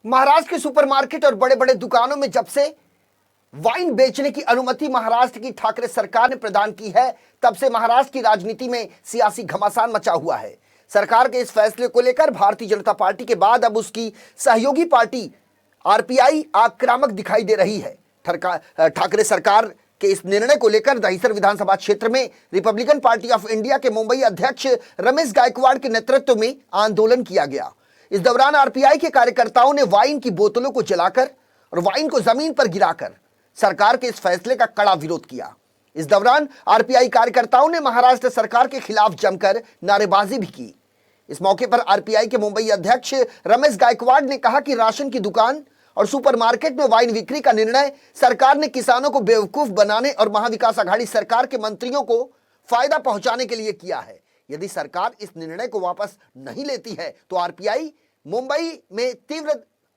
महाराष्ट्र के सुपरमार्केट और बड़े बड़े दुकानों में जब से वाइन बेचने की अनुमति महाराष्ट्र की ठाकरे सरकार ने प्रदान की है, तब से महाराष्ट्र की राजनीति में सियासी घमासान मचा हुआ है। सरकार के इस फैसले को लेकर भारतीय जनता पार्टी के बाद अब उसकी सहयोगी पार्टी आरपीआई आक्रामक दिखाई दे रही है। ठाकरे सरकार के इस निर्णय को लेकर दहिसर विधानसभा क्षेत्र में रिपब्लिकन पार्टी ऑफ इंडिया के मुंबई अध्यक्ष रमेश गायकवाड़ के नेतृत्व में आंदोलन किया गया। इस दौरान आरपीआई के कार्यकर्ताओं ने वाइन की बोतलों को जलाकर और वाइन को जमीन पर गिराकर सरकार के इस फैसले का कड़ा विरोध किया। इस दौरान आरपीआई कार्यकर्ताओं ने महाराष्ट्र सरकार के खिलाफ जमकर नारेबाजी भी की। इस मौके पर आरपीआई के मुंबई अध्यक्ष रमेश गायकवाड़ ने कहा कि राशन की दुकान और सुपरमार्केट में वाइन बिक्री का निर्णय सरकार ने किसानों को बेवकूफ बनाने और महाविकास आघाड़ी सरकार के मंत्रियों को फायदा पहुंचाने के लिए किया है। यदि सरकार इस निर्णय को वापस नहीं लेती है तो आरपीआई मुंबई में तीव्र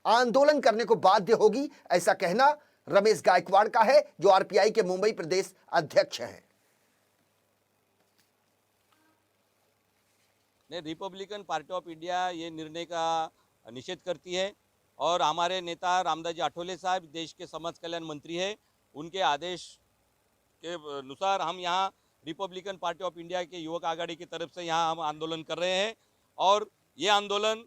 आंदोलन करने को बाध्य होगी। ऐसा कहना रमेश गायकवाड़ का है, जो आरपीआई के मुंबई प्रदेश अध्यक्ष हैं। रिपब्लिकन पार्टी ऑफ इंडिया ये निर्णय का निषेध करती है और हमारे नेता रामदास जी आठवले साहब देश के समाज कल्याण मंत्री है, उनके आदेश के अनुसार हम यहाँ रिपब्लिकन पार्टी ऑफ इंडिया के युवक आघाड़ी की तरफ से यहाँ हम आंदोलन कर रहे हैं। और ये आंदोलन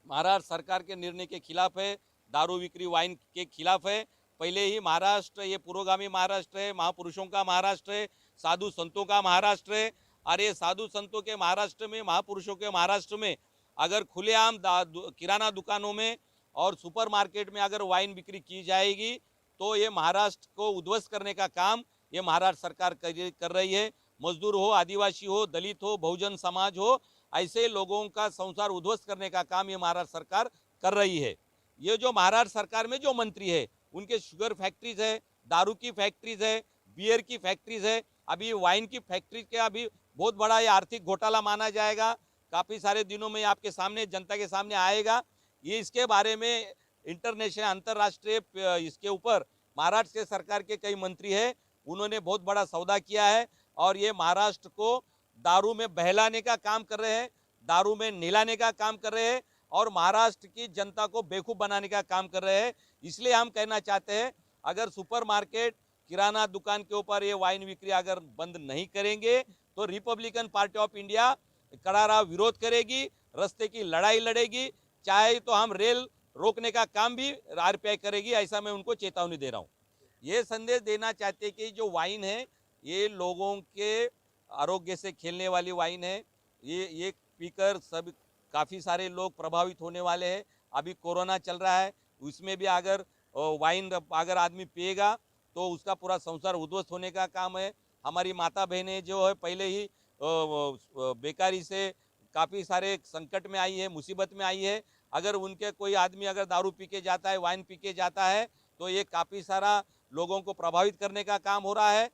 महाराष्ट्र सरकार के निर्णय के खिलाफ है, दारू बिक्री वाइन के खिलाफ है। पहले ही महाराष्ट्र ये पुरोगामी महाराष्ट्र है, महापुरुषों का महाराष्ट्र है, साधु संतों का महाराष्ट्र है। और ये साधु संतों के महाराष्ट्र में, महापुरुषों के महाराष्ट्र में अगर खुलेआम किराना दुकानों में और सुपरमार्केट में अगर वाइन बिक्री की जाएगी तो ये महाराष्ट्र को उद्ध्वस्त करने का काम ये महाराष्ट्र सरकार कर रही है। मजदूर हो, आदिवासी हो, दलित हो, बहुजन समाज हो, ऐसे लोगों का संसार उद्ध्वस्त करने का काम ये महाराष्ट्र सरकार कर रही है। ये जो महाराष्ट्र सरकार में जो मंत्री है उनके शुगर फैक्ट्रीज है, दारू की फैक्ट्रीज है, बियर की फैक्ट्रीज है, अभी वाइन की फैक्ट्री के अभी बहुत बड़ा ये आर्थिक घोटाला माना जाएगा। काफ़ी सारे दिनों में आपके सामने, जनता के सामने आएगा। ये इसके बारे में इंटरनेशनल, अंतर्राष्ट्रीय इसके ऊपर महाराष्ट्र के सरकार के कई मंत्री हैं, उन्होंने बहुत बड़ा सौदा किया है और ये महाराष्ट्र को दारू में बहलाने का काम कर रहे हैं, दारू में नहलाने का काम कर रहे हैं और महाराष्ट्र की जनता को बेवकूफ़ बनाने का काम कर रहे हैं। इसलिए हम कहना चाहते हैं, अगर सुपरमार्केट, किराना दुकान के ऊपर ये वाइन बिक्री अगर बंद नहीं करेंगे तो रिपब्लिकन पार्टी ऑफ इंडिया करारा विरोध करेगी, रास्ते की लड़ाई लड़ेगी, चाहे तो हम रेल रोकने का काम भी आरपीआई करेगी। ऐसा मैं उनको चेतावनी दे रहा हूँ। ये संदेश देना चाहते कि जो वाइन है ये लोगों के आरोग्य से खेलने वाली वाइन है। ये पीकर सब काफ़ी सारे लोग प्रभावित होने वाले हैं। अभी कोरोना चल रहा है, उसमें भी अगर वाइन अगर आदमी पिएगा तो उसका पूरा संसार उद्ध्वस्त होने का काम है। हमारी माता बहनें जो है पहले ही बेकारी से काफ़ी सारे संकट में आई है, मुसीबत में आई है। अगर उनके कोई आदमी अगर दारू पी के जाता है, वाइन पी के जाता है तो ये काफ़ी सारा लोगों को प्रभावित करने का काम हो रहा है।